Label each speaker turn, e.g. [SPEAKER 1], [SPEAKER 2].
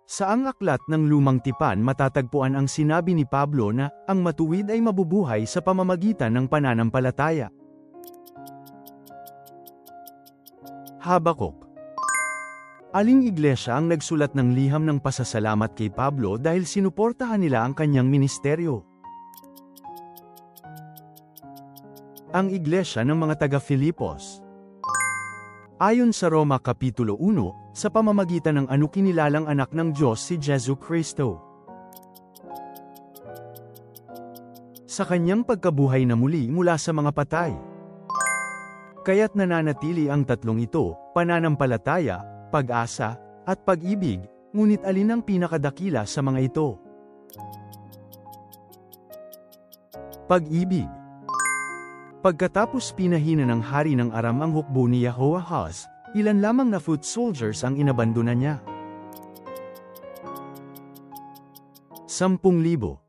[SPEAKER 1] Sa ang aklat ng Lumang Tipan matatagpuan ang sinabi ni Pablo na, ang matuwid ay mabubuhay sa pamamagitan ng pananampalataya. Habakuk. Aling iglesia ang nagsulat ng liham ng pasasalamat kay Pablo dahil sinuportahan nila ang kanyang ministeryo? Ang iglesia ng mga taga-Filipos. Ayon sa Roma Kapitulo 1, sa pamamagitan ng anukinilalang anak ng Diyos si Jesu Kristo. Sa kanyang pagkabuhay na muli mula sa mga patay. Kaya't nananatili ang tatlong ito, pananampalataya, pag-asa, at pag-ibig, ngunit alin ang pinakadakila sa mga ito? Pag-ibig. Pagkatapos pinahina ng hari ng Aram ang hukbo ni Jehoahaz, ilan lamang na foot soldiers ang inabandona niya? 10,000.